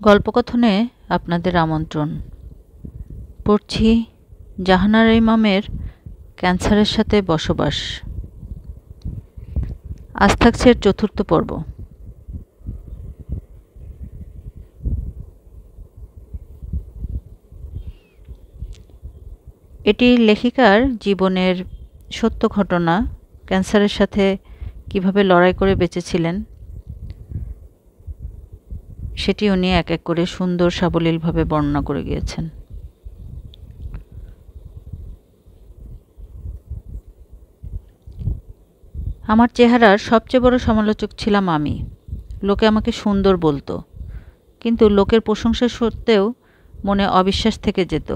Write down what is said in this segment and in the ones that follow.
গল্পকথনে আপনাদের আমন্ত্রণ। পড়ছি জাহানারা ইমামের ক্যান্সারের সাথে বসবাস। আজ থাকছে এর ৪র্থ পর্ব। এটি লেখিকার জীবনের সত্য ঘটনা। ক্যান্সারের সাথে কিভাবে লড়াই করে বেঁচেছিলেন সেটি উনি এক এক করে সুন্দর সাবলীলভাবে বর্ণনা করে গিয়েছেন। আমার চেহারার সবচেয়ে বড় সমালোচক ছিলাম আমি। লোকে আমাকে সুন্দর বলতো, কিন্তু লোকের প্রশংসা সত্ত্বেও মনে অবিশ্বাস থেকে যেত।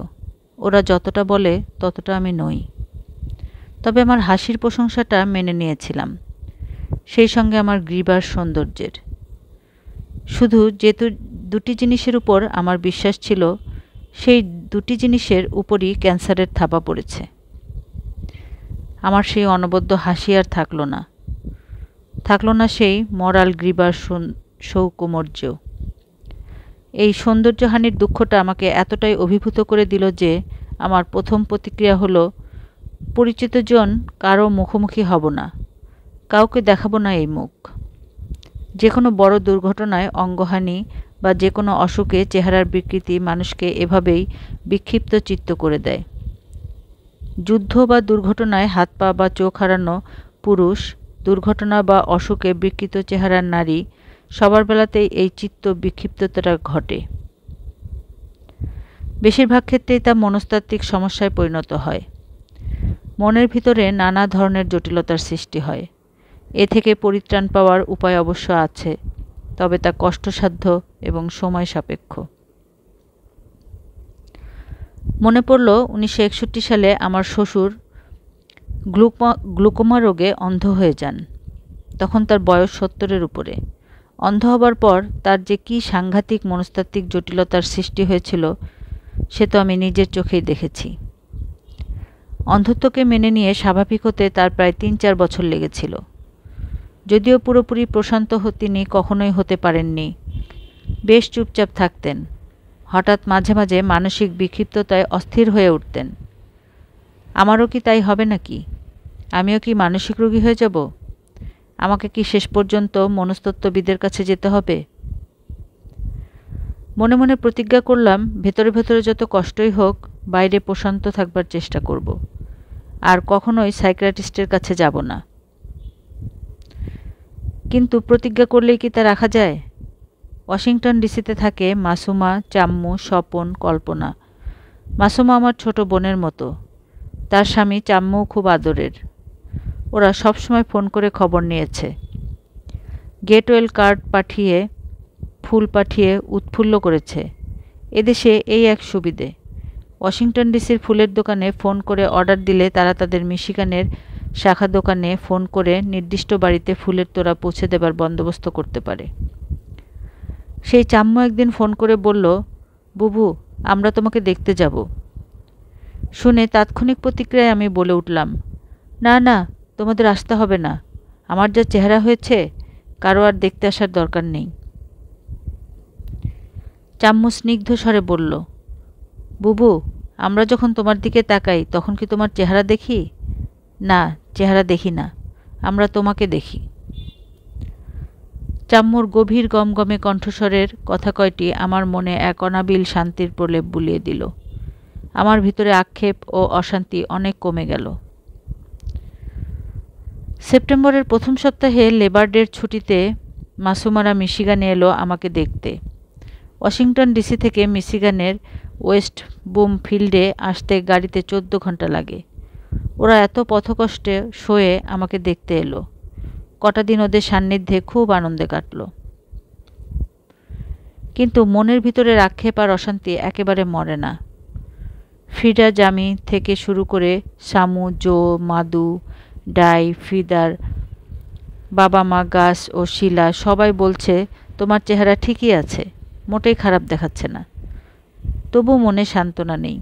ওরা যতটা বলে ততটা আমি নই। তবে আমার হাসির প্রশংসাটা মেনে নিয়েছিলাম, সেই সঙ্গে আমার গ্রীবার সৌন্দর্যের। শুধু যে দুটি জিনিসের উপর আমার বিশ্বাস ছিল, সেই দুটি জিনিসের উপরই ক্যান্সারের থাবা পড়েছে। আমার সেই অনবদ্য হাসি আর থাকলো না, থাকলো না সেই মরাল গ্রীবার সৌকুমার্য। এই সৌন্দর্যহানির দুঃখটা আমাকে এতটাই অভিভূত করে দিল যে আমার প্রথম প্রতিক্রিয়া হলো, পরিচিতজন কারো মুখোমুখি হব না, কাউকে দেখাবো না এই মুখ। যে কোনো বড় দুর্ঘটনায় অঙ্গহানি বা যে কোনো অসুখে চেহারার বিকৃতি মানুষকে এভাবেই বিক্ষিপ্ত চিত্ত করে দেয়। যুদ্ধ বা দুর্ঘটনায় হাত পা বা চোখ হারানো পুরুষ, দুর্ঘটনা বা অসুখে বিকৃত চেহারার নারী, সবার বেলাতেই এই চিত্ত বিক্ষিপ্ততাটা ঘটে। বেশিরভাগ ক্ষেত্রেই তা মনস্তাত্ত্বিক সমস্যায় পরিণত হয়। মনের ভিতরে নানা ধরনের জটিলতার সৃষ্টি হয়। এ থেকে পরিত্রাণ পাওয়ার উপায় অবশ্য আছে, তবে তা কষ্টসাধ্য এবং সময় সাপেক্ষ। মনে পড়ল 1961 সালে আমার শ্বশুর গ্লুকোমা রোগে অন্ধ হয়ে যান। তখন তার বয়স 70-এর উপরে। অন্ধ হবার পর তার যে কী সাংঘাতিক মনস্তাত্ত্বিক জটিলতার সৃষ্টি হয়েছিল সে তো আমি নিজের চোখেই দেখেছি। অন্ধত্বকে মেনে নিয়ে স্বাভাবিক হতে তার প্রায় 3-4 বছর লেগেছিল। যদিও পুরোপুরি প্রশান্ত তিনি কখনোই হতে পারেননি। বেশ চুপচাপ থাকতেন। হঠাৎ মাঝে মাঝে মানসিক বিক্ষিপ্ততায় অস্থির হয়ে উঠতেন। আমারও কি তাই হবে নাকি? আমিও কি মানসিক রোগী হয়ে যাব? আমাকে কি শেষ পর্যন্ত মনস্তত্ত্ববিদের কাছে যেতে হবে? মনে মনে প্রতিজ্ঞা করলাম, ভেতরে ভেতরে যত কষ্টই হোক বাইরে প্রশান্ত থাকবার চেষ্টা করব, আর কখনোই সাইকিয়াট্রিস্টের কাছে যাব না। কিন্তু প্রতিজ্ঞা করলেই কি তা রাখা যায়? ওয়াশিংটন ডিসিতে থাকে মাসুমা, চাম্মু, স্বপন, কল্পনা। মাসুমা আমার ছোট বোনের মতো। তার স্বামী চাম্মু খুব আদরের। ওরা সবসময় ফোন করে খবর নিয়েছে। গেটওয়েল কার্ড পাঠিয়ে, ফুল পাঠিয়ে উৎফুল্ল করেছে। এদেশে এই এক সুবিধে, ওয়াশিংটন ডিসির ফুলের দোকানে ফোন করে অর্ডার দিলে তারা তাদের মিশিগানের শাখা দোকানে ফোন করে নির্দিষ্ট বাড়িতে ফুলের তোড়া পৌঁছে দেবার বন্দোবস্ত করতে পারে। সেই চাম্মু একদিন ফোন করে বলল, বুবু, আমরা তোমাকে দেখতে যাব। শুনে তাৎক্ষণিক প্রতিক্রিয়ায় আমি বলে উঠলাম, না না, তোমাদের আসতে হবে না। আমার যা চেহারা হয়েছে কারো আর দেখতে আসার দরকার নেই। চাম্মু স্নিগ্ধ স্বরে বলল, বুবু, আমরা যখন তোমার দিকে তাকাই তখন কি তোমার চেহারা দেখি? না, চেহারা দেখি না, আমরা তোমাকে দেখি। চাম্মুর গভীর গমগমে কণ্ঠস্বরের কথা কয়টি আমার মনে এক অনাবিল শান্তির প্রলেপ বুলিয়ে দিল। আমার ভিতরে আক্ষেপ ও অশান্তি অনেক কমে গেল। সেপ্টেম্বরের প্রথম সপ্তাহে লেবার ডের ছুটিতে মাসুমারা মিশিগানে এলো আমাকে দেখতে। ওয়াশিংটন ডিসি থেকে মিশিগানের ওয়েস্ট বুম ফিল্ডে আসতে গাড়িতে 14 ঘন্টা লাগে। ওরা এত পথকষ্টে সয়ে আমাকে দেখতে এলো। কটা দিন ওদের সান্নিধ্যে খুব আনন্দে কাটল। কিন্তু মনের ভিতরের আক্ষেপ আর অশান্তি একেবারে মরে না। ফিডা জামি থেকে শুরু করে সামু, জো, মাদু, ডাই, ফিদার, বাবা মা, গাছ ও শিলা সবাই বলছে তোমার চেহারা ঠিকই আছে, মোটেই খারাপ দেখাচ্ছে না। তবু মনে সান্ত্বনা নেই।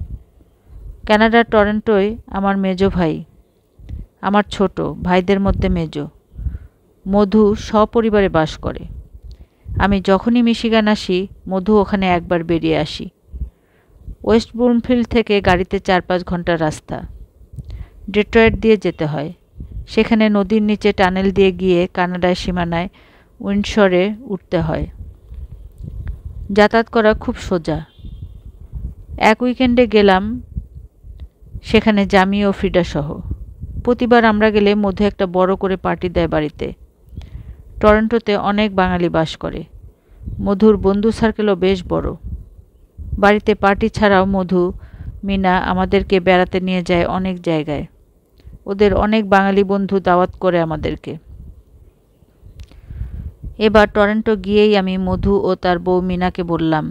কানাডার টরন্টোয় আমার মেজো ভাই, আমার ছোট ভাইদের মধ্যে মেজো, মধু সপরিবারে বাস করে। আমি যখনই মিশিগান আসি মধু ওখানে একবার বেরিয়ে আসি। ওয়েস্ট ব্রুমফিল্ড থেকে গাড়িতে 4-5 ঘন্টার রাস্তা। ডেট্রয়েট দিয়ে যেতে হয়, সেখানে নদীর নিচে টানেল দিয়ে গিয়ে কানাডার সীমানায় উইন্ডসরে উঠতে হয়। যাতায়াত করা খুব সোজা। এক উইকেন্ডে গেলাম সেখানে জামি ও ফ্রিডা সহ। প্রতিবার আমরা গেলে মধু একটা বড় করে পার্টি দেয় বাড়িতে। টরন্টোতে অনেক বাঙালি বাস করে, মধুর বন্ধু সার্কেলও বেশ বড়। বাড়িতে পার্টি ছাড়াও মধু, মিনা আমাদেরকে বেড়াতে নিয়ে যায় অনেক জায়গায়। ওদের অনেক বাঙালি বন্ধু দাওয়াত করে আমাদেরকে। এবার টরন্টো গিয়েই আমি মধু ও তার বউ মিনাকে বললাম,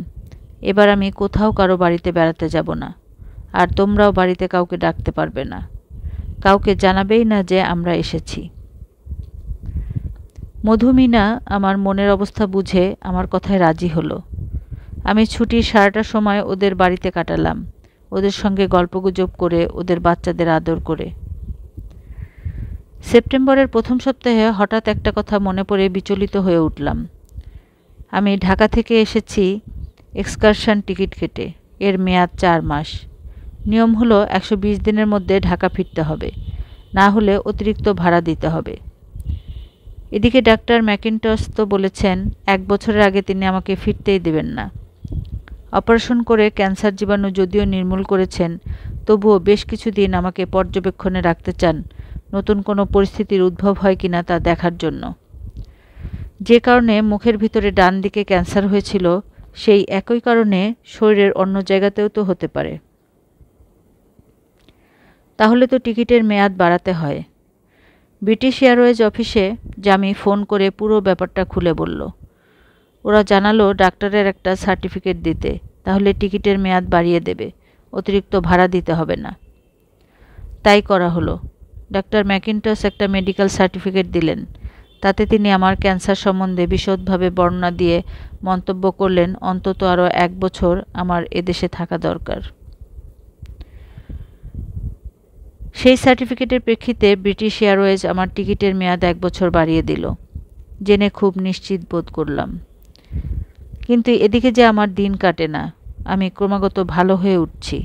এবার আমি কোথাও কারো বাড়িতে বেড়াতে যাব না, আর তোমরাও বাড়িতে কাউকে ডাকতে পারবে না, কাউকে জানাবেই না যে আমরা এসেছি। মধু মিনা আমার মনের অবস্থা বুঝে আমার কথায় রাজি হলো। আমি ছুটির সারাটা সময় ওদের বাড়িতে কাটালাম, ওদের সঙ্গে গল্পগুজব করে, ওদের বাচ্চাদের আদর করে। সেপ্টেম্বরের প্রথম সপ্তাহে হঠাৎ একটা কথা মনে পড়ে বিচলিত হয়ে উঠলাম। আমি ঢাকা থেকে এসেছি এক্সকারশন টিকিট কেটে, এর মেয়াদ 4 মাস। নিয়ম হলো 120 দিনের মধ্যে ঢাকা ফিরতে হবে, না হলে অতিরিক্ত ভাড়া দিতে হবে। এদিকে ডাক্তার ম্যাকিন্টস তো বলেছেন 1 বছরের আগে তিনি আমাকে ফিরতেই দেবেন না। অপারেশন করে ক্যান্সার জীবাণু যদিও নির্মূল করেছেন, তবুও বেশ কিছুদিন আমাকে পর্যবেক্ষণে রাখতে চান, নতুন কোনো পরিস্থিতির উদ্ভব হয় কিনা তা দেখার জন্য। যে কারণে মুখের ভিতরে ডান দিকে ক্যান্সার হয়েছিল, সেই একই কারণে শরীরের অন্য জায়গাতেও তো হতে পারে। তাহলে তো টিকিটের মেয়াদ বাড়াতে হয়। ব্রিটিশ এয়ারওয়েজ অফিসে জামি ফোন করে পুরো ব্যাপারটা খুলে বলল। ওরা জানালো ডাক্তারের একটা সার্টিফিকেট দিতে, তাহলে টিকিটের মেয়াদ বাড়িয়ে দেবে, অতিরিক্ত ভাড়া দিতে হবে না। তাই করা হলো। ডাক্তার ম্যাকিন্টস একটা মেডিকেল সার্টিফিকেট দিলেন। তাতে তিনি আমার ক্যান্সার সম্বন্ধে বিশদভাবে বর্ণনা দিয়ে মন্তব্য করলেন অন্তত আরও 1 বছর আমার এদেশে থাকা দরকার। সেই সার্টিফিকেটের প্রেক্ষিতে ব্রিটিশ এয়ারওয়েজ আমার টিকিটের মেয়াদ 1 বছর বাড়িয়ে দিল। জেনে খুব নিশ্চিত বোধ করলাম। কিন্তু এদিকে যে আমার দিন কাটে না, আমি ক্রমাগত ভালো হয়ে উঠছি।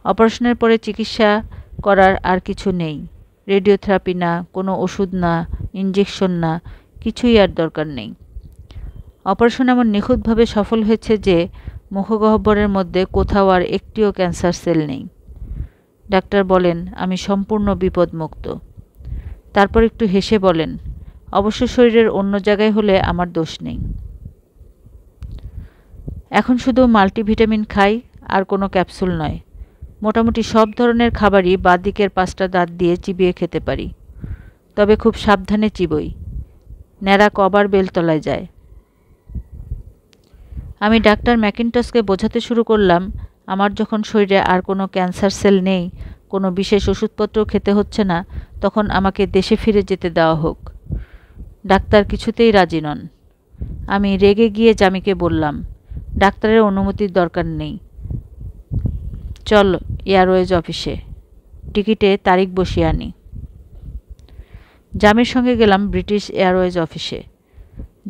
অপারেশনের পরে চিকিৎসা করার আর কিছু নেই, রেডিওথেরাপি না, কোনো ওষুধ না, ইঞ্জেকশন না, কিছুই আর দরকার নেই। অপারেশন এমন নিখুঁতভাবে সফল হয়েছে যে মুখগহ্বরের মধ্যে কোথাও আর একটিও ক্যান্সার সেল নেই। ডাক্তার বলেন আমি সম্পূর্ণ বিপদমুক্ত। তারপর একটু হেসে বলেন, অবশ্য শরীরের অন্য জায়গায় হলে আমার দোষ নেই। এখন শুধু মাল্টিভিটামিন খাই, আর কোনো ক্যাপসুল নয়। মোটামুটি সব ধরনের খাবারই বাঁ দিকের 5টা দাঁত দিয়ে চিবিয়ে খেতে পারি, তবে খুব সাবধানে চিবোই, ন্যাড়া কবার বেলতলায় যায়। আমি ডাক্তার ম্যাকিন্টসকে বোঝাতে শুরু করলাম, আমার যখন শরীরে আর কোনো ক্যান্সার সেল নেই, কোনো বিশেষ ওষুধপত্র খেতে হচ্ছে না, তখন আমাকে দেশে ফিরে যেতে দেওয়া হোক। ডাক্তার কিছুতেই রাজি নন। আমি রেগে গিয়ে জামিকে বললাম, ডাক্তারের অনুমতির দরকার নেই, চল এয়ারওয়েজ অফিসে, টিকিটে তারিখ বসিয়ে আনি। জামির সঙ্গে গেলাম ব্রিটিশ এয়ারওয়েজ অফিসে।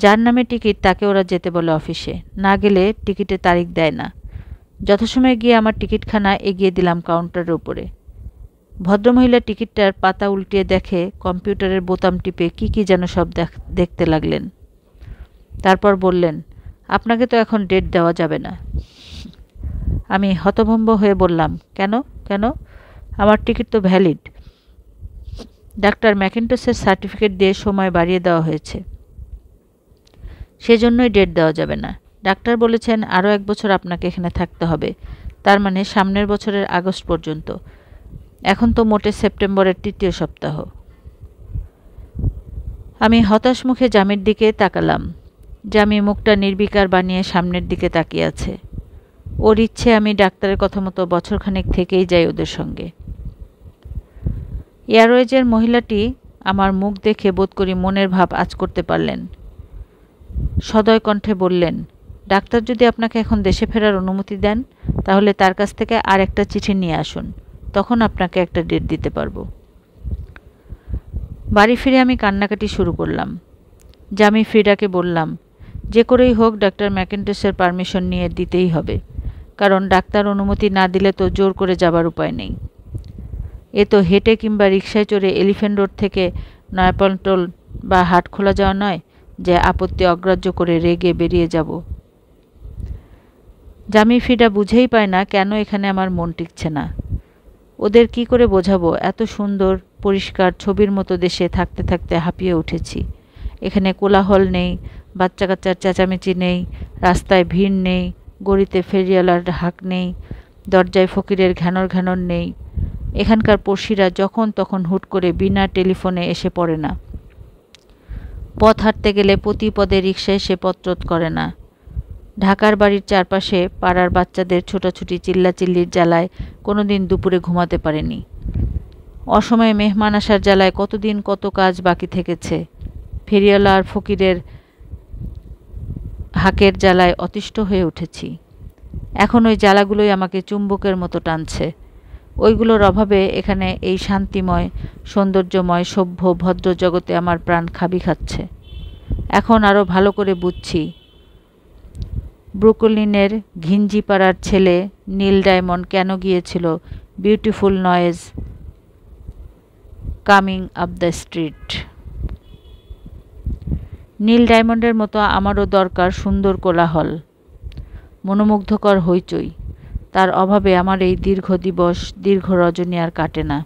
যার নামে টিকিট তাকে ওরা যেতে বলে অফিসে, না গেলে টিকিটে তারিখ দেয় না। যথাসময়ে গিয়ে আমার টিকিটখানা এগিয়ে দিলাম কাউন্টারের উপরে। ভদ্রমহিলা টিকিটটার পাতা উল্টিয়ে দেখে কম্পিউটারের বোতাম টিপে কি যেন সব দেখতে লাগলেন। তারপর বললেন, আপনাকে তো এখন ডেট দেওয়া যাবে না। আমি হতভম্ব হয়ে বললাম, কেন কেন আমার টিকিট তো ভ্যালিড। ডাক্তার ম্যাকিন্টসের সার্টিফিকেট দিয়ে সময় বাড়িয়ে দেওয়া হয়েছে, সেজন্যই ডেট দেওয়া যাবে না। ডাক্তার বলেছেন আরও 1 বছর আপনাকে এখানে থাকতে হবে, তার মানে সামনের বছরের আগস্ট পর্যন্ত। এখন তো মোটে সেপ্টেম্বরের 3য় সপ্তাহ। আমি হতাশ মুখে জামির দিকে তাকালাম। জামি মুখটা নির্বিকার বানিয়ে সামনের দিকে তাকিয়ে আছে। ওর ইচ্ছে আমি ডাক্তারের কথা মতো বছরখানেক থেকেই যাই ওদের সঙ্গে। এয়ারওয়েজের মহিলাটি আমার মুখ দেখে বোধ করি মনের ভাব আঁচ করতে পারলেন। সদয় কণ্ঠে বললেন, ডাক্তার যদি আপনাকে এখন দেশে ফেরার অনুমতি দেন, তাহলে তার কাছ থেকে আর একটা চিঠি নিয়ে আসুন, তখন আপনাকে একটা ডেট দিতে পারবো। বাড়ি ফিরে আমি কান্নাকাটি শুরু করলাম। জামি ফ্রিডাকে বললাম, যে করেই হোক ডাক্তার ম্যাকিন্টশের পারমিশন নিয়ে দিতেই হবে, কারণ ডাক্তার অনুমতি না দিলে তো জোর করে যাবার উপায় নেই। এ তো হেঁটে কিংবা রিকশায় চড়ে এলিফ্যান্ট রোড থেকে নয়াপল্টন বা হাটখোলা যাওয়া নয় যে আপত্তি অগ্রাহ্য করে রেগে বেরিয়ে যাব। জামি ফিডা বুঝেই পায় না কেন এখানে আমার মন টিকছে না। ওদের কি করে বোঝাবো এত সুন্দর পরিষ্কার ছবির মতো দেশে থাকতে থাকতে হাঁপিয়ে উঠেছি। এখানে কোলাহল নেই, বাচ্চা কাচ্চার চেঁচামেচি নেই, রাস্তায় ভিড় নেই, গড়িতে ফেরিওয়ালার হাঁক নেই, দরজায় ফকিরের ঘ্যানর ঘ্যানর নেই। এখানকার পড়শিরা যখন তখন হুট করে বিনা টেলিফোনে এসে পড়ে না। পথ হাঁটতে গেলে প্রতি পদে রিকশা এসে পথরোধ করে না। ঢাকার বাড়ির চারপাশে পাড়ার বাচ্চাদের ছোটাছুটি চিল্লাচিল্লির জ্বালায় কোনোদিন দুপুরে ঘুমাতে পারেনি। অসময়ে মেহমান আসার জ্বালায় কতদিন কত কাজ বাকি থেকেছে। ফেরিওয়ালা আর ফকিরের হাঁকের জ্বালায় অতিষ্ঠ হয়ে উঠেছি। এখন ওই জ্বালাগুলোই আমাকে চুম্বকের মতো টানছে। ওইগুলোর অভাবে এখানে এই শান্তিময় সৌন্দর্যময় সভ্য ভদ্র জগতে আমার প্রাণ খাবি খাচ্ছে। এখন আরও ভালো করে বুঝছি ব্রুকলিনের ঘিঞ্জিপাড়ার ছেলে নীল ডায়মন্ড কেন গিয়েছিল beautiful noise coming up the street. Neil ডায়মন্ডের মতো আমারও দরকার সুন্দর কোলাহল, মনোমুগ্ধকর হইচই। তার অভাবে আমার এই দীর্ঘ দিবস দীর্ঘ রজনী আর কাটে না।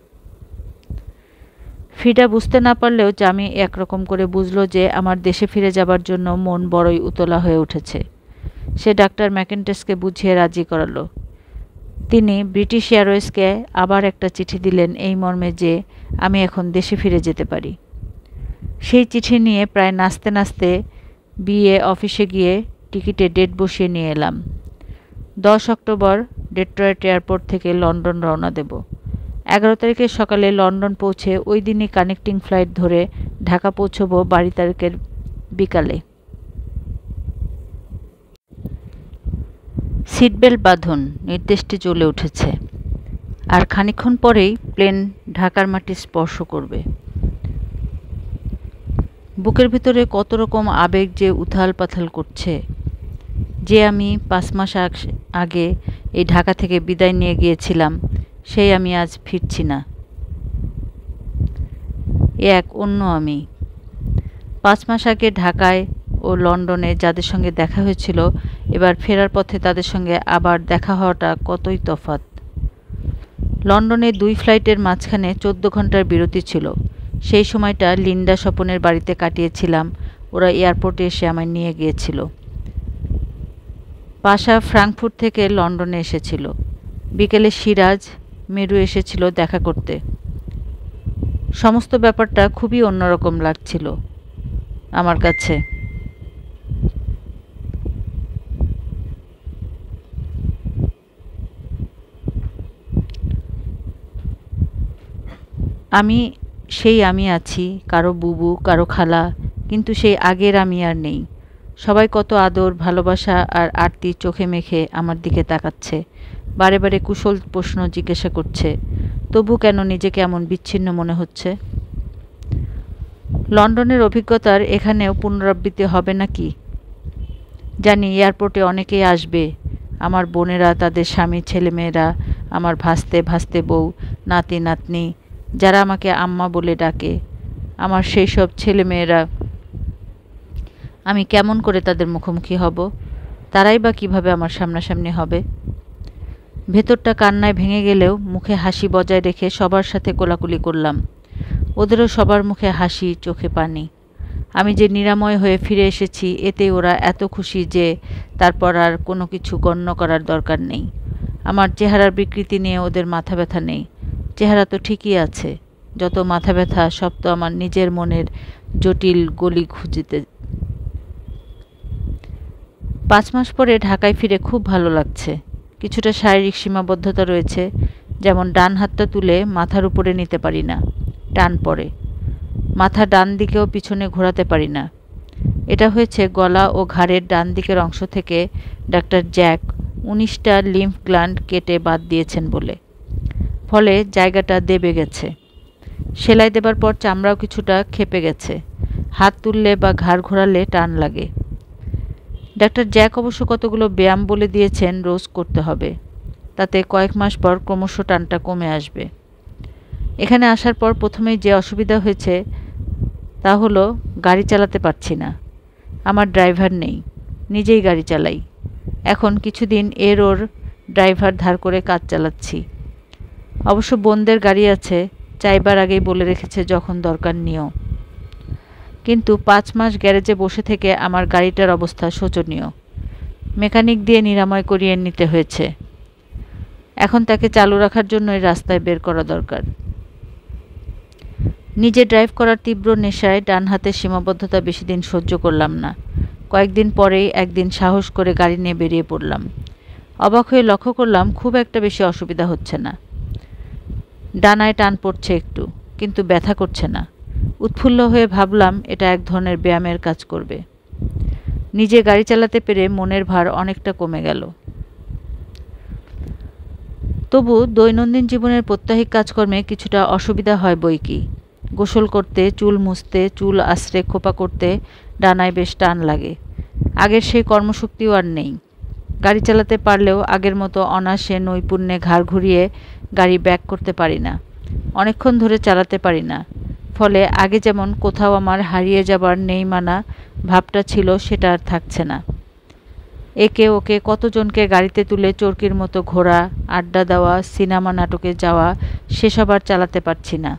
ফিডা বুঝতে না পারলেও জামি একরকম করে বুঝল যে আমার দেশে ফিরে যাবার জন্য মন বড়ই উতলা হয়ে উঠেছে। সে ডাক্তার ম্যাকিন্টশকে বুঝিয়ে রাজি করালো। তিনি ব্রিটিশ এয়ারওয়েজকে আবার একটা চিঠি দিলেন এই মর্মে যে আমি এখন দেশে ফিরে যেতে পারি। সেই চিঠি নিয়ে প্রায় নাচতে নাচতে বিএ অফিসে গিয়ে টিকিটে ডেট বসিয়ে নিয়ে এলাম। 10 অক্টোবর ডেট্রয়েট এয়ারপোর্ট থেকে লন্ডন রওনা দেব। 11 তারিখের সকালে লন্ডন পৌঁছে ওই দিনই কানেক্টিং ফ্লাইট ধরে ঢাকা পৌঁছব 12 তারিখের বিকালে। সিটবেল্ট বাঁধুন, নির্দেশটি চলে উঠেছে। আর খানিকক্ষণ পরেই প্লেন ঢাকার মাটি স্পর্শ করবে। বুকের ভিতরে কত রকম আবেগ যে উথাল পাথাল করছে। যে আমি 5 মাস আগে এই ঢাকা থেকে বিদায় নিয়ে গিয়েছিলাম, সেই আমি আজ ফিরছি না। এক অন্য আমি। 5 মাস আগে ঢাকায় ও লন্ডনে যাদের সঙ্গে দেখা হয়েছিল, এবার ফেরার পথে তাদের সঙ্গে আবার দেখা হওয়াটা কতই তফাৎ। লন্ডনে 2 ফ্লাইটের মাঝখানে 14 ঘন্টার বিরতি ছিল। সেই সময়টা লিন্ডা স্বপনের বাড়িতে কাটিয়েছিলাম। ওরা এয়ারপোর্টে এসে আমায় নিয়ে গিয়েছিল। পাশা ফ্রাঙ্কফুর্ট থেকে লন্ডনে এসেছিল। বিকেলে সিরাজ মেরু এসেছিল দেখা করতে। সমস্ত ব্যাপারটা খুবই অন্যরকম লাগছিল আমার কাছে। আমি আছি, কারো বুবু, কারো খালা, কিন্তু সেই আগের আমি আর নেই। সবাই কত আদর, ভালোবাসা আর আরতি চোখে মেখে আমার দিকে তাকাচ্ছে, বারে বারে কুশল প্রশ্ন জিজ্ঞাসা করছে। তবু কেন নিজেকে এমন বিচ্ছিন্ন মনে হচ্ছে? লন্ডনের অভিজ্ঞতার এখানেও পুনরাবৃত্তি হবে নাকি জানি। এয়ারপোর্টে অনেকেই আসবে, আমার বোনেরা, তাদের স্বামী, ছেলেমেয়েরা, আমার ভাস্তে ভাস্তে বউ, নাতি নাতনি, যারা আমাকে আম্মা বলে ডাকে। আমার সেই সব ছেলেমেয়েরা, আমি কেমন করে তাদের মুখোমুখি হব? তারাই বা কীভাবে আমার সামনাসামনি হবে? ভেতরটা কান্নায় ভেঙে গেলেও মুখে হাসি বজায় রেখে সবার সাথে কোলাকুলি করলাম। ওদেরও সবার মুখে হাসি, চোখে পানি। আমি যে নিরাময় হয়ে ফিরে এসেছি, এতে ওরা এত খুশি যে তারপর আর কোনো কিছু গণ্য করার দরকার নেই। আমার চেহারার বিকৃতি নিয়ে ওদের মাথা ব্যথা নেই। চেহারা তো ঠিকই আছে, যত মাথা ব্যথা সব তো আমার নিজের মনের জটিল গলি খুঁজিতে। 5 মাস পরে ঢাকায় ফিরে খুব ভালো লাগছে। কিছুটা শারীরিক সীমাবদ্ধতা রয়েছে, যেমন ডান হাতটা তুলে মাথার উপরে নিতে পারি না, টান পড়ে। মাথা ডান দিকেও পিছনে ঘোরাতে পারি না। এটা হয়েছে গলা ও ঘাড়ের ডান দিকের অংশ থেকে ডাক্তার জ্যাক 19টা লিম্ফ গ্ল্যান্ড কেটে বাদ দিয়েছেন বলে। ফলে জায়গাটা দেবে গেছে। সেলাই দেবার পর চামড়াও কিছুটা খেপে গেছে। হাত তুললে বা ঘাড় ঘোরালে টান লাগে। ডাক্তার জ্যাক অবশ্য কতগুলো ব্যায়াম বলে দিয়েছেন রোজ করতে হবে, তাতে কয়েক মাস পর ক্রমশ টানটা কমে আসবে। এখানে আসার পর প্রথমেই যে অসুবিধা হয়েছে তা হলো গাড়ি চালাতে পারছি না। আমার ড্রাইভার নেই, নিজেই গাড়ি চালাই। এখন কিছুদিন ওর ড্রাইভার ধার করে কাজ চালাচ্ছি। অবশ্য বোনদের গাড়ি আছে, চাইবার আগেই বলে রেখেছে যখন দরকার নিও। কিন্তু 5 মাস গ্যারেজে বসে থেকে আমার গাড়িটার অবস্থা শোচনীয়। মেকানিক দিয়ে নিরাময় করিয়ে নিতে হয়েছে। এখন তাকে চালু রাখার জন্যই রাস্তায় বের করা দরকার। নিজে ড্রাইভ করার তীব্র নেশায় ডান হাতের সীমাবদ্ধতা বেশি দিন সহ্য করলাম না। কয়েকদিন পরেই একদিন সাহস করে গাড়ি নিয়ে বেরিয়ে পড়লাম। অবাক হয়ে লক্ষ্য করলাম খুব একটা বেশি অসুবিধা হচ্ছে না। ডানায় টান পড়ছে একটু, কিন্তু ব্যথা করছে না। উৎফুল্ল হয়ে ভাবলাম এটা এক ধরনের ব্যায়ামের কাজ করবে। নিজে গাড়ি চালাতে পেরে মনের ভার অনেকটা কমে গেল। তবু দৈনন্দিন জীবনের প্রত্যাহিক কাজকর্মে কিছুটা অসুবিধা হয় বৈকি। গোসল করতে, চুল মুছতে, চুল আঁচড়ে খোপা করতে ডানায় বেশ টান লাগে। আগের সেই কর্মশক্তিও আর নেই। গাড়ি চালাতে পারলেও আগের মতো অনায়াসে নৈপুণ্যে ঘাড় ঘুরিয়ে গাড়ি ব্যাক করতে পারি না। অনেকক্ষণ ধরে চালাতে পারি না। ফলে আগে যেমন কোথাও আমার হারিয়ে যাবার নেই মানা ভাবটা ছিল, সেটা আর থাকছে না। একে ওকে কতজনকে গাড়িতে তুলে চরকির মতো ঘোরা, আড্ডা দেওয়া, সিনেমা নাটকে যাওয়া, সেসব আর চালাতে পারছি না।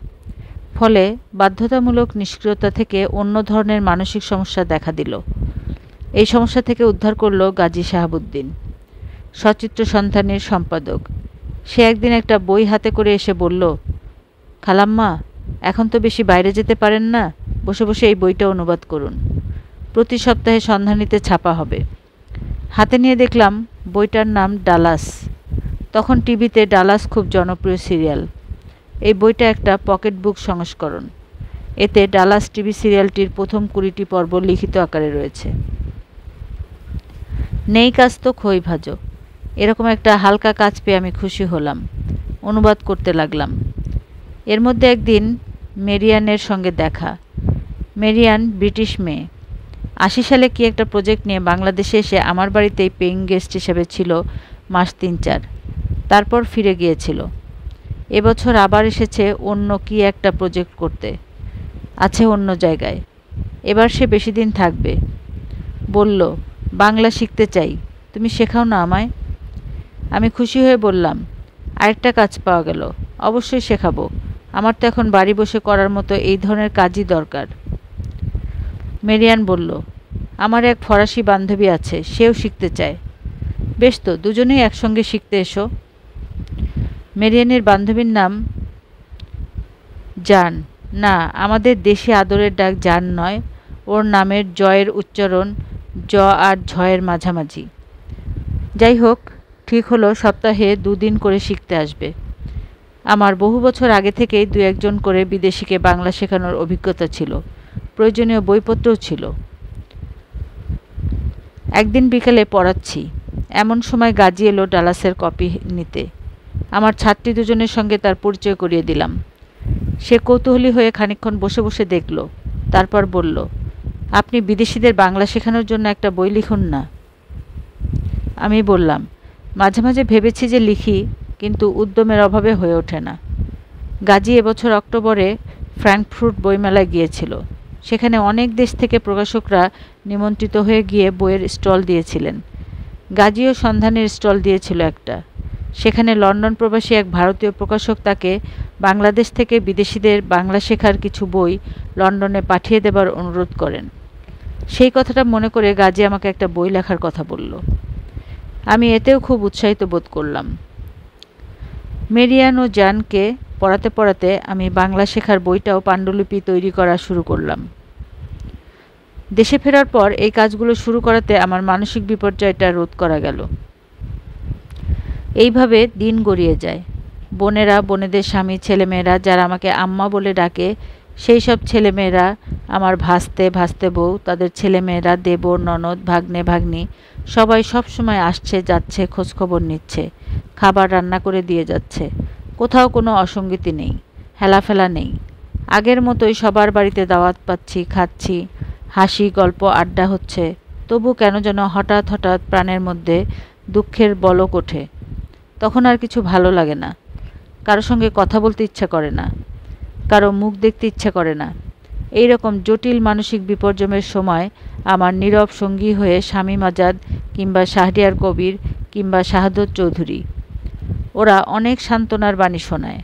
ফলে বাধ্যতামূলক নিষ্ক্রিয়তা থেকে অন্য ধরনের মানসিক সমস্যা দেখা দিল। এই সমস্যা থেকে উদ্ধার করল গাজী শাহাবুদ্দিন, সচিত্র সন্ধানীর সম্পাদক। সে একদিন একটা বই হাতে করে এসে বলল, খালাম্মা, এখন তো বেশি বাইরে যেতে পারেন না, বসে বসে এই বইটা অনুবাদ করুন। প্রতি সপ্তাহে সন্ধানীতে ছাপা হবে। হাতে নিয়ে দেখলাম বইটার নাম ডালাস। তখন টিভিতে ডালাস খুব জনপ্রিয় সিরিয়াল। এই বইটা একটা পকেট বুক সংস্করণ। এতে ডালাস টিভি সিরিয়ালটির প্রথম 20টি পর্ব লিখিত আকারে রয়েছে। নেই কাজ তো খই ভাজো, এরকম একটা হালকা কাজ পেয়ে আমি খুশি হলাম। অনুবাদ করতে লাগলাম। এর মধ্যে একদিন মেরিয়ানের সঙ্গে দেখা। মেরিয়ান ব্রিটিশ মেয়ে। 80 সালে কি একটা প্রজেক্ট নিয়ে বাংলাদেশে এসে আমার বাড়িতেই পেইং গেস্ট হিসেবে ছিল মাস 3-4। তারপর ফিরে গিয়েছিল। এবছর আবার এসেছে অন্য কি একটা প্রজেক্ট করতে। আছে অন্য জায়গায়। এবার সে বেশি দিন থাকবে। বলল, বাংলা শিখতে চাই, তুমি শেখাও না আমায়। আমি খুশি হয়ে বললাম, আরেকটা কাজ পাওয়া গেল, অবশ্যই শেখাবো। আমার তো এখন বাড়ি বসে করার মতো এই ধরনের কাজই দরকার। মেরিয়ান বলল, আমার এক ফরাসি বান্ধবী আছে, সেও শিখতে চায়। বেশ তো, দুজনেই একসঙ্গে শিখতে এসো। মেরিয়ানের বান্ধবীর নাম জান। না, আমাদের দেশি আদরের ডাক জান নয়, ওর নামের জয়ের উচ্চারণ জ আর ঝয়ের মাঝামাঝি। যাই হোক, ঠিক হলো সপ্তাহে 2 দিন করে শিখতে আসবে। আমার বহু বছর আগে থেকেই 2-1 জন করে বিদেশিকে বাংলা শেখানোর অভিজ্ঞতা ছিল, প্রয়োজনীয় বইপত্রও ছিল। একদিন বিকেলে পড়াচ্ছি, এমন সময় গাজী এলো ডালাসের কপি নিতে। আমার ছাত্রী দুজনের সঙ্গে তার পরিচয় করিয়ে দিলাম। সে কৌতূহলী হয়ে খানিকক্ষণ বসে বসে দেখল, তারপর বলল, আপনি বিদেশিদের বাংলা শেখানোর জন্য একটা বই লিখুন না। আমি বললাম, মাঝে মাঝে ভেবেছি যে লিখি, কিন্তু উদ্যমের অভাবে হয়ে ওঠে না। গাজী এবছর অক্টোবরে ফ্র্যাঙ্কফুর্ট বইমেলায় গিয়েছিল। সেখানে অনেক দেশ থেকে প্রকাশকরা নিমন্ত্রিত হয়ে গিয়ে বইয়ের স্টল দিয়েছিলেন। গাজীও সন্ধানের স্টল দিয়েছিল একটা। সেখানে লন্ডন প্রবাসী এক ভারতীয় প্রকাশক তাকে বাংলাদেশ থেকে বিদেশিদের বাংলা শেখার কিছু বই লন্ডনে পাঠিয়ে দেবার অনুরোধ করেন। সেই কথাটা মনে করে গাজী আমাকে একটা বই লেখার কথা বলল। আমি এতেও খুব উৎসাহিত বোধ করলাম। মেরিয়ান ও জানকে পড়াতে পড়াতে আমি বাংলা শেখার বইটাও পাণ্ডুলিপি তৈরি করা শুরু করলাম। দেশে ফেরার পর এই কাজগুলো শুরু করাতে আমার মানসিক বিপর্যয়টা রোধ করা গেল। এইভাবে দিন গড়িয়ে যায়। বোনেরা, বোনেদের স্বামী, ছেলেমেয়েরা যারা আমাকে আম্মা বলে ডাকে, সেই সব ছেলেমেয়েরা আমার ভাস্তে, ভাস্তে বউ, তাদের ছেলেমেয়েরা, দেবর, ননদ, ভাগ্নে, ভাগ্নি সবাই সব সময় আসছে যাচ্ছে, খোঁজখবর নিচ্ছে, খাবার রান্না করে দিয়ে যাচ্ছে। কোথাও কোনো অসঙ্গতি নেই, হেলাফেলা নেই। আগের মতোই সবার বাড়িতে দাওয়াত পাচ্ছি, খাচ্ছি, হাসি গল্প আড্ডা হচ্ছে। তবু কেন যেন হঠাৎ হঠাৎ প্রাণের মধ্যে দুঃখের বলক ওঠে। তখন আর কিছু ভালো লাগে না, কারো সঙ্গে কথা বলতে ইচ্ছা করে না, কারো মুখ দেখতে ইচ্ছা করে না। এই রকম জটিল মানসিক বিপর্যয়ের সময় আমার নীরব সঙ্গী হয়ে শামীম আজাদ কিংবা শাহরিয়ার কবির কিংবা শাহাদত চৌধুরী। ওরা অনেক সান্ত্বনার বাণী শোনায়,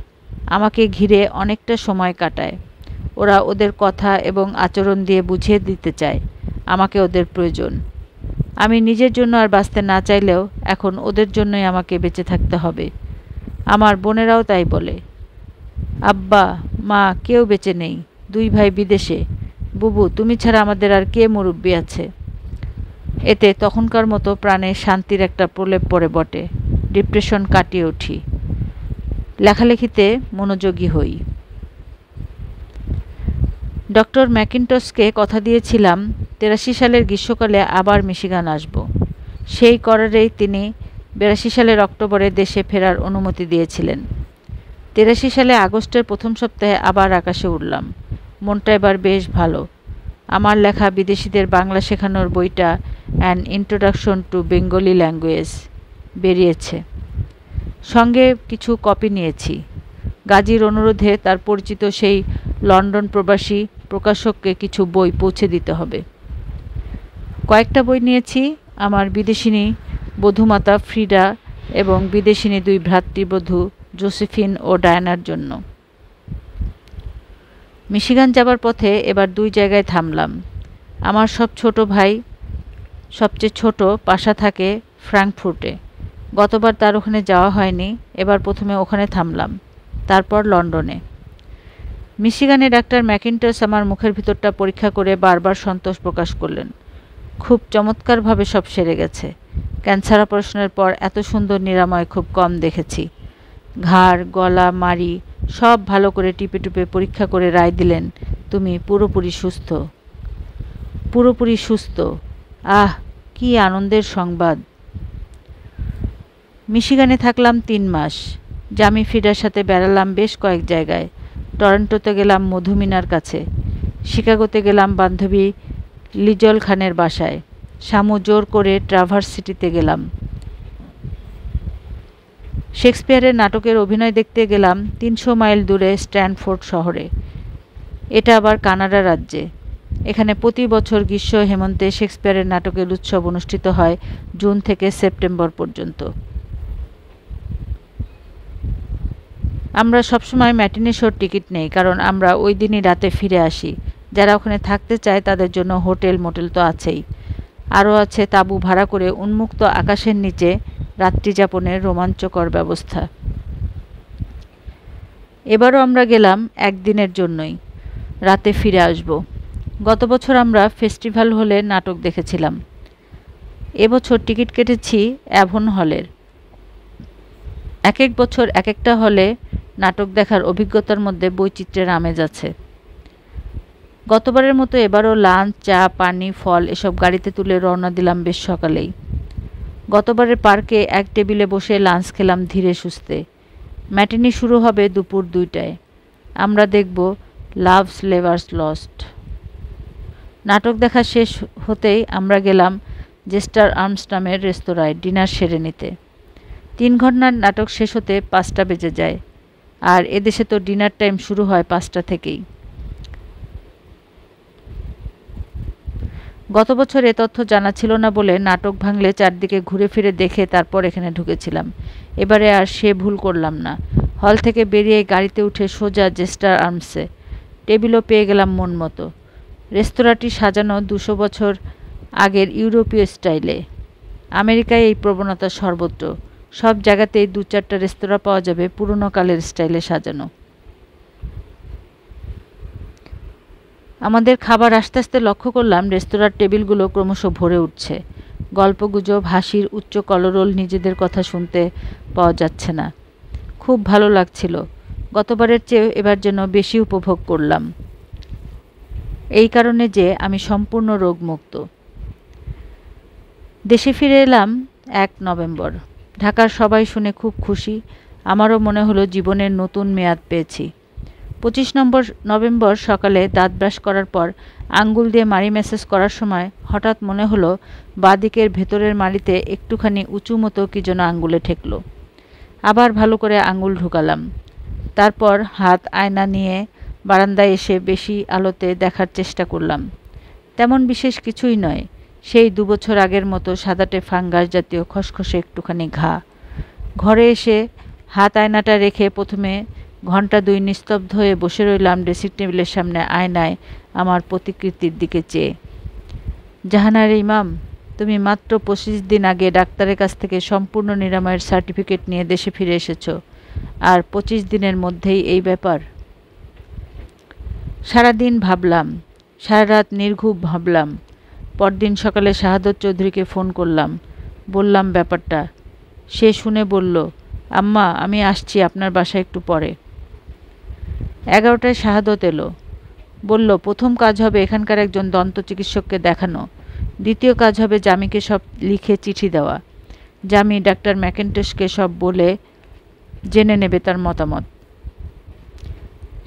আমাকে ঘিরে অনেকটা সময় কাটায়। ওরা ওদের কথা এবং আচরণ দিয়ে বুঝিয়ে দিতে চায় আমাকে ওদের প্রয়োজন। আমি নিজের জন্য আর বাঁচতে না চাইলেও এখন ওদের জন্যই আমাকে বেঁচে থাকতে হবে। আমার বোনেরাও তাই বলে। আব্বা মা কেউ বেঁচে নেই, 2 ভাই বিদেশে। বুবু তুমি ছাড়া আমাদের আর কে মুরব্বি আছে। এতে তখনকার মতো প্রাণে শান্তির একটা প্রলেপ পড়ে বটে। ডিপ্রেশন কাটিয়ে উঠি, লেখালেখিতে মনোযোগী হই। ডক্টর ম্যাকিন্টসকে কথা দিয়েছিলাম 83 সালের গ্রীষ্মকালে আবার মিশিগান আসব। সেই করারেই তিনি 82 সালের অক্টোবরে দেশে ফেরার অনুমতি দিয়েছিলেন। 83 সালে আগস্টের প্রথম সপ্তাহে আবার আকাশে উড়লাম। মনটা এবার বেশ ভালো। আমার লেখা বিদেশিদের বাংলা শেখানোর বইটা an introduction to Bengali language বেরিয়েছে। সঙ্গে কিছু কপি নিয়েছি। গাজীর অনুরোধে তার পরিচিত সেই লন্ডন প্রবাসী প্রকাশককে কিছু বই পৌঁছে দিতে হবে। কয়েকটা বই নিয়েছি আমার বিদেশিনী বধূমাতা ফ্রিডা এবং বিদেশিনী 2 ভ্রাতৃবধূ জোসেফিন ও ডায়ানার জন্য। মিশিগান যাবার পথে এবার 2 জায়গায় থামলাম। আমার সব ছোট ভাই, সবচেয়ে ছোট পাশা থাকে ফ্র্যাঙ্কফুর্টে। গতবার তার ওখানে যাওয়া হয়নি, এবার প্রথমে ওখানে থামলাম, তারপর লন্ডনে। মিশিগানে ডাক্তার ম্যাকিন্টস আমার মুখের ভিতরটা পরীক্ষা করে বারবার সন্তোষ প্রকাশ করলেন। খুব চমৎকারভাবে সব সেরে গেছে। ক্যান্সার অপারেশনের পর এত সুন্দর নিরাময় খুব কম দেখেছি। ঘাড়, গলা, মাড়ি সব ভালো করে টিপে টিপে পরীক্ষা করে রায় দিলেন, তুমি পুরোপুরি সুস্থ। পুরোপুরি সুস্থ। আহ, কি আনন্দের সংবাদ। মিশিগানে থাকলাম 3 মাস। জামি ফ্রিডার সাথে বেড়ালাম বেশ কয়েক জায়গায়। টরন্টোতে গেলাম মধুমিনার কাছে। শিকাগোতে গেলাম বান্ধবী লিজল খানের বাসায়। শামু জোর করে ট্রাভার্স সিটিতে গেলাম। শেক্সপিয়ারের নাটকের অভিনয় দেখতে গেলাম 300 মাইল দূরে স্ট্যানফোর্ড শহরে। এটা আবার কানাডা রাজ্যে। এখানে প্রতি বছর গ্রীষ্ম হেমন্তে শেক্সপিয়ারের নাটকের উৎসব অনুষ্ঠিত হয় জুন থেকে সেপ্টেম্বর পর্যন্ত। আমরা সবসময় ম্যাটিনি শোর টিকিট নেই, কারণ আমরা ওই দিনই রাতে ফিরে আসি। যারা ওখানে থাকতে চায় তাদের জন্য হোটেল মোটেল তো আছেই। আরও আছে তাঁবু ভাড়া করে উন্মুক্ত আকাশের নিচে রাত্রিযাপনের রোমাঞ্চকর ব্যবস্থা। এবারও আমরা গেলাম 1 দিনের জন্যই, রাতে ফিরে আসব। গত বছর আমরা ফেস্টিভ্যাল হলে নাটক দেখেছিলাম। এবছর টিকিট কেটেছি অ্যাভন হলের। এক এক বছর এক একটা হলে নাটক দেখার অভিজ্ঞতার মধ্যে বৈচিত্র্যের আমেজ আছে। গতবারের মতো এবারও লাঞ্চ, চা, পানি, ফল এসব গাড়িতে তুলে রওনা দিলাম বেশ সকালেই। গতবারের পার্কে এক টেবিলে বসে লাঞ্চ খেলাম ধীরে সুস্থে। ম্যাটিনি শুরু হবে দুপুর 2টায়। আমরা দেখব লাভস লেভার্স লস্ট। নাটক দেখা শেষ হতেই আমরা গেলাম জেস্টার আর্মস নামের রেস্তোরাঁয় ডিনার সেরে নিতে। 3 ঘন্টার নাটক শেষ হতে 5টা বেজে যায়, আর এদেশে তো ডিনার টাইম শুরু হয় 5টা থেকেই। গত বছর এ তথ্য জানা ছিল না বলে নাটক ভাঙলে চারদিকে ঘুরে ফিরে দেখে তারপর এখানে ঢুকেছিলাম। এবারে আর সে ভুল করলাম না। হল থেকে বেরিয়ে গাড়িতে উঠে সোজা জেস্টার আর্মসে। টেবিলও পেয়ে গেলাম মন মতো। রেস্তোরাঁটি সাজানো 200 বছর আগের ইউরোপীয় স্টাইলে। আমেরিকায় এই প্রবণতা সর্বত্র। সব জায়গাতেই 2-4টা রেস্তোরাঁ পাওয়া যাবে পুরনো কালের স্টাইলে সাজানো। আমাদের খাবার আস্তে আস্তে লক্ষ্য করলাম রেস্তোরাঁর টেবিলগুলো ক্রমশ ভরে উঠছে। গল্পগুজব, হাসির উচ্চ কলরোল, নিজেদের কথা শুনতে পাওয়া যাচ্ছে না। খুব ভালো লাগছিল। গতবারের চেয়ে এবার যেন বেশি উপভোগ করলাম। এই কারণে যে আমি সম্পূর্ণ রোগমুক্ত। দেশে ফিরে এলাম 1 নভেম্বর। ঢাকার সবাই শুনে খুব খুশি। আমারও মনে হলো জীবনের নতুন মেয়াদ পেয়েছি। 25 নভেম্বর সকালে দাঁত ব্রাশ করার পর আঙ্গুল দিয়ে মাড়ি ম্যাসাজ করার সময় হঠাৎ মনে হলো বাঁদিকের ভেতরের মাড়িতে একটুখানি উঁচু মতো কী যেন আঙ্গুলে ঠেকল। আবার ভালো করে আঙ্গুল ঢুকালাম। তারপর হাত আয়না নিয়ে বারান্দায় এসে বেশি আলোতে দেখার চেষ্টা করলাম। তেমন বিশেষ কিছুই নয়, সেই 2 বছর আগের মতো সাদাটে ফাঙ্গাস জাতীয় খসখসে একটুখানি ঘা। ঘরে এসে হাত আয়নাটা রেখে প্রথমে ঘণ্টা 2 নিস্তব্ধ হয়ে বসে রইলাম ড্রেসিং টেবিলের সামনে আয়নায় আমার প্রতিকৃতির দিকে চেয়ে। জাহানারা ইমাম, তুমি মাত্র 25 দিন আগে ডাক্তারের কাছ থেকে সম্পূর্ণ নিরাময়ের সার্টিফিকেট নিয়ে দেশে ফিরে এসেছ, আর 25 দিনের মধ্যেই এই ব্যাপার। সারাদিন ভাবলাম, সারা রাত নির্ঘুম ভাবলাম। পরদিন সকালে শাহাদত চৌধুরীকে ফোন করলাম, বললাম ব্যাপারটা। সে শুনে বলল, আম্মা আমি আসছি আপনার বাসায় একটু পরে। 11টায় শাহাদত এলো। বলল, প্রথম কাজ হবে এখানকার একজন দন্ত চিকিৎসককে দেখানো, দ্বিতীয় কাজ হবে জামিকে সব লিখে চিঠি দেওয়া। জামি ডাক্তার ম্যাকেন্টশকে সব বলে জেনে নেবে তার মতামত।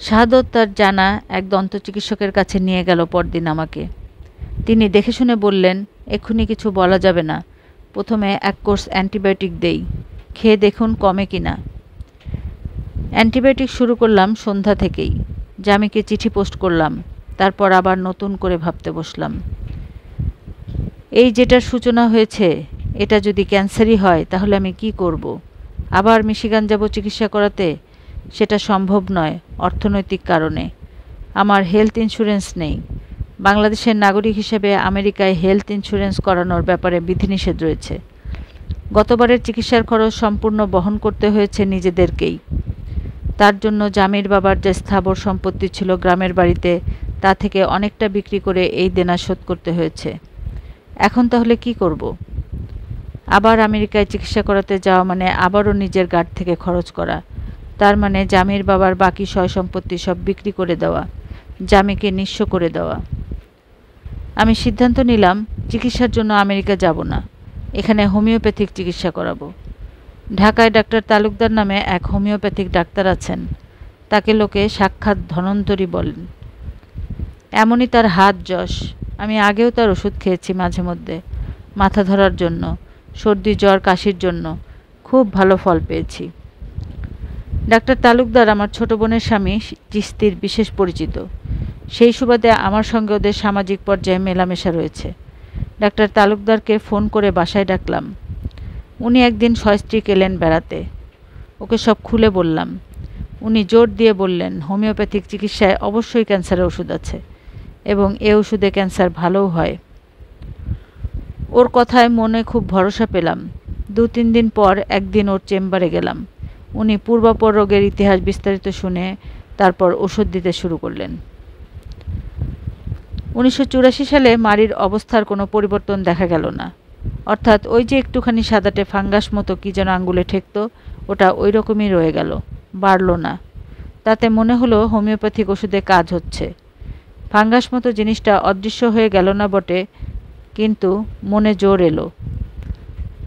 শাহাদত তার জানা এক দন্ত চিকিৎসকের কাছে নিয়ে গেল পরদিন আমাকে। তিনি দেখে শুনে বললেন, এক্ষুনি কিছু বলা যাবে না, প্রথমে এক কোর্স অ্যান্টিবায়োটিক দেই, খেয়ে দেখুন কমে কিনা। অ্যান্টিবায়োটিক শুরু করলাম সন্ধ্যা থেকেই। জামিকে চিঠি পোস্ট করলাম, তারপর আবার নতুন করে ভাবতে বসলাম। এই যেটার সূচনা হয়েছে, এটা যদি ক্যান্সারই হয় তাহলে আমি কি করব? আবার মিশিগান যাব চিকিৎসা করাতে? সেটা সম্ভব নয় অর্থনৈতিক কারণে। আমার হেলথ ইন্স্যুরেন্স নেই। বাংলাদেশের নাগরিক হিসেবে আমেরিকায় হেলথ ইন্স্যুরেন্স করানোর ব্যাপারে বিধিনিষেধ রয়েছে। গতবারের চিকিৎসার খরচ সম্পূর্ণ বহন করতে হয়েছে নিজেদেরকেই। তার জন্য জামির বাবার যে স্থাবর সম্পত্তি ছিল গ্রামের বাড়িতে, তা থেকে অনেকটা বিক্রি করে এই দেনা শোধ করতে হয়েছে। এখন তাহলে কি করব? আবার আমেরিকায় চিকিৎসা করাতে যাওয়া মানে আবারও নিজের গাড় থেকে খরচ করা। তার মানে জামির বাবার বাকি সয় সম্পত্তি সব বিক্রি করে দেওয়া, জামিকে নিঃস্ব করে দেওয়া। আমি সিদ্ধান্ত নিলাম চিকিৎসার জন্য আমেরিকা যাব না, এখানে হোমিওপ্যাথিক চিকিৎসা করাবো। ঢাকায় ডাক্তার তালুকদার নামে এক হোমিওপ্যাথিক ডাক্তার আছেন, তাকে লোকে সাক্ষাৎ ধনন্তরী বলেন। এমনই তার হাত যশ। আমি আগেও তার ওষুধ খেয়েছি মাঝে মধ্যে, মাথা ধরার জন্য, সর্দি জ্বর কাশির জন্য, খুব ভালো ফল পেয়েছি। ডাক্তার তালুকদার আমার ছোট বোনের স্বামী চিস্তির বিশেষ পরিচিত। সেই সুবাদে আমার সঙ্গে ওদের সামাজিক পর্যায়ে মেলামেশা রয়েছে। ডাক্তার তালুকদারকে ফোন করে বাসায় ডাকলাম। উনি একদিন সস্ত্রীক এলেন বেড়াতে। ওকে সব খুলে বললাম। উনি জোর দিয়ে বললেন, হোমিওপ্যাথিক চিকিৎসায় অবশ্যই ক্যান্সারের ওষুধ আছে এবং এ ওষুধে ক্যান্সার ভালোও হয়। ওর কথায় মনে খুব ভরসা পেলাম। 2-3 দিন পর একদিন ওর চেম্বারে গেলাম। উনি পূর্বাপর রোগের ইতিহাস বিস্তারিত শুনে তারপর ওষুধ দিতে শুরু করলেন। 1984 সালে মাড়ির অবস্থার কোনো পরিবর্তন দেখা গেল না। অর্থাৎ ওই যে একটুখানি সাদাটে ফাঙ্গাস মতো কী যেন আঙ্গুলে ঠেকত, ওটা ওই রকমই রয়ে গেল, বাড়ল না। তাতে মনে হলো হোমিওপ্যাথিক ওষুধে কাজ হচ্ছে। ফাঙ্গাস মতো জিনিসটা অদৃশ্য হয়ে গেল না বটে, কিন্তু মনে জোর এলো।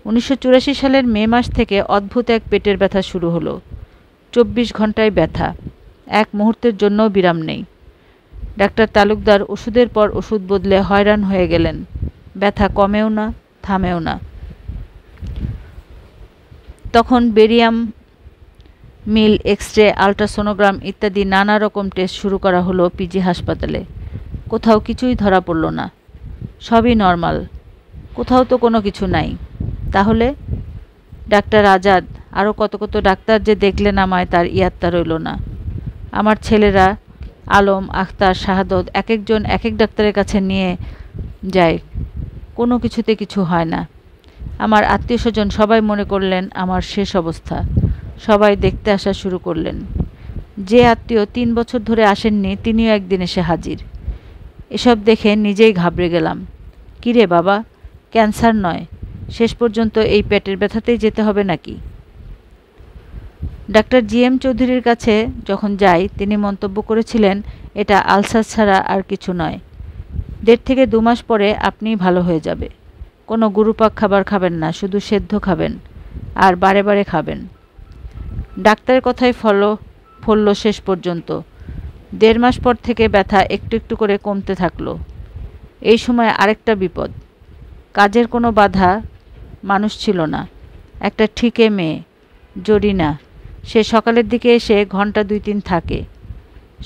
1984 সালের মে মাস থেকে অদ্ভুত এক পেটের ব্যথা শুরু হলো। 24 ঘন্টায় ব্যথা, এক মুহূর্তের জন্যও বিরাম নেই। ডাক্তার তালুকদার ওষুধের পর ওষুধ বদলে হয়রান হয়ে গেলেন। ব্যথা কমেও না, থামেও না। তখন বেরিয়াম মিল, এক্স-রে, আল্ট্রাসোনোগ্রাম ইত্যাদি নানা রকম টেস্ট শুরু করা হলো পিজি হাসপাতালে। কোথাও কিছুই ধরা পড়ল না, সবই নর্মাল। কোথাও তো কোনো কিছু নাই। তাহলে ডাক্তার আজাদ, আরও কত কত ডাক্তার যে দেখলেন আমায়, তার ইয়াত্তা রইল না। আমার ছেলেরা আলম, আখতার, শাহাদত এক একজন এক এক ডাক্তারের কাছে নিয়ে যায়, কোনো কিছুতে কিছু হয় না। আমার আত্মীয় স্বজন সবাই মনে করলেন আমার শেষ অবস্থা। সবাই দেখতে আসা শুরু করলেন। যে আত্মীয় 3 বছর ধরে আসেননি, তিনিও একদিন এসে হাজির। এসব দেখে নিজেই ঘাবড়ে গেলাম। কিরে বাবা, ক্যান্সার নয়, শেষ পর্যন্ত এই পেটের ব্যথাতেই যেতে হবে নাকি? ডাক্তার জিএম চৌধুরীর কাছে যখন যাই, তিনি মন্তব্য করেছিলেন, এটা আলসার ছাড়া আর কিছু নয়। 1.5 থেকে 2 মাস পরে আপনিই ভালো হয়ে যাবে। কোনো গুরুপাক খাবার খাবেন না, শুধু সেদ্ধ খাবেন, আর বারে বারে খাবেন। ডাক্তারের কথাই ফলল শেষ পর্যন্ত। 1.5 মাস পর থেকে ব্যথা একটু একটু করে কমতে থাকলো। এই সময় আরেকটা বিপদ। কাজের কোনো বাধা, মানুষ ছিল না। একটা ঠিকে মেয়ে, জরিনা, সে সকালের দিকে এসে ঘন্টা 2-3 থাকে,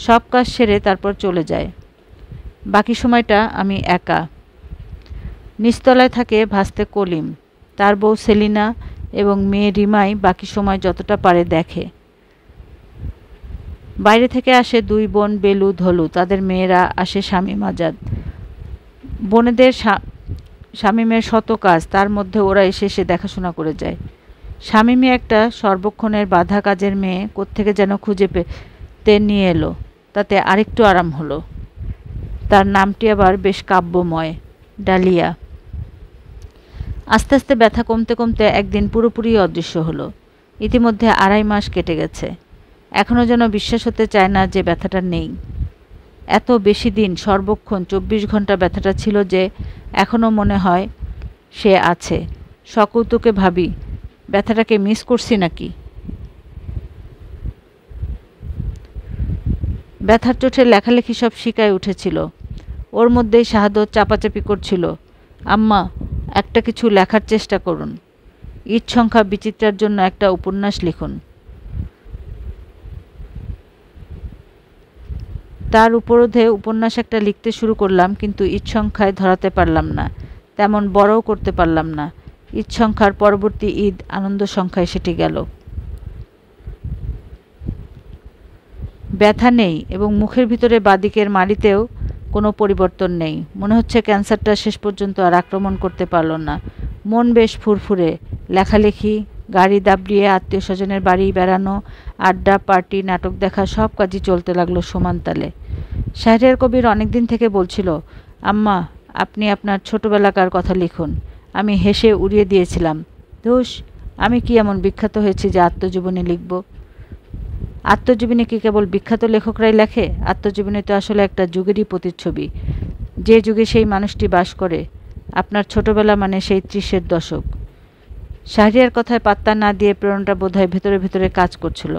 সব কাজ সেরে তারপর চলে যায়। বাকি সময়টা আমি একা। নিচতলায় থাকে ভাস্তে কলিম, তার বউ সেলিনা এবং মেয়ে রিমাই বাকি সময় যতটা পারে দেখে। বাইরে থেকে আসে 2 বোন বেলু ধলু, তাদের মেয়েরা আসে শামীম আজাদ। বোনেদের শামীমের শত কাজ, তার মধ্যে ওরা এসে এসে দেখাশোনা করে যায়। শামীমই একটা সর্বক্ষণের বাধা কাজের মেয়ে কোত্থেকে যেন খুঁজে পেতে নিয়ে এলো, তাতে আরেকটু আরাম হলো। তার নামটি আবার বেশ কাব্যময়, ডালিয়া। আস্তে আস্তে ব্যথা কমতে কমতে একদিন পুরোপুরি অদৃশ্য হলো। ইতিমধ্যে 2.5 মাস কেটে গেছে। এখনও যেন বিশ্বাস হতে চায় না যে ব্যথাটা নেই। এত বেশি দিন সর্বক্ষণ 24 ঘন্টা ব্যথাটা ছিল যে এখনও মনে হয় সে আছে। সকৌতুকে ভাবি, ব্যথাটাকে মিস করছি নাকি। ব্যথার চোটে লেখালেখি সব শিকায় উঠেছিল। ওর মধ্যেই শাহাদত চাপাচাপি করছিল, আম্মা একটা কিছু লেখার চেষ্টা করুন, ঈদ সংখ্যা বিচিত্রার জন্য একটা উপন্যাস লিখুন। তার উপরোধে উপন্যাস একটা লিখতে শুরু করলাম, কিন্তু ঈদ সংখ্যায় ধরাতে পারলাম না, তেমন বড়ও করতে পারলাম না। ঈদ সংখ্যার পরবর্তী ঈদ আনন্দ সংখ্যায় সেটি গেল। ব্যথা নেই এবং মুখের ভিতরে বাদিকের মাড়িতেও কোনো পরিবর্তন নেই। মনে হচ্ছে ক্যান্সারটা শেষ পর্যন্ত আর আক্রমণ করতে পারল না। মন বেশ ফুরফুরে। লেখালেখি, গাড়ি দাবড়িয়ে আত্মীয় স্বজনের বাড়ি বেড়ানো, আড্ডা, পার্টি, নাটক দেখা, সব কাজই চলতে লাগলো সমান তালে। শাহরিয়ার কবির অনেকদিন থেকে বলছিল, আম্মা আপনি আপনার ছোটবেলাকার কথা লিখুন। আমি হেসে উড়িয়ে দিয়েছিলাম, ধুস, আমি কি এমন বিখ্যাত হয়েছি যে আত্মজীবনী লিখব। আত্মজীবনী কি কেবল বিখ্যাত লেখকরাই লেখে? আত্মজীবনী তো আসলে একটা যুগেরই প্রতিচ্ছবি। যে যুগে সেই মানুষটি বাস করে। আপনার ছোটবেলা মানে সেই 30-এর দশক। শাহরিয়ার কথায় পাত্তা না দিয়ে প্রেরণাটা বোধহয় ভেতরে ভেতরে কাজ করছিল।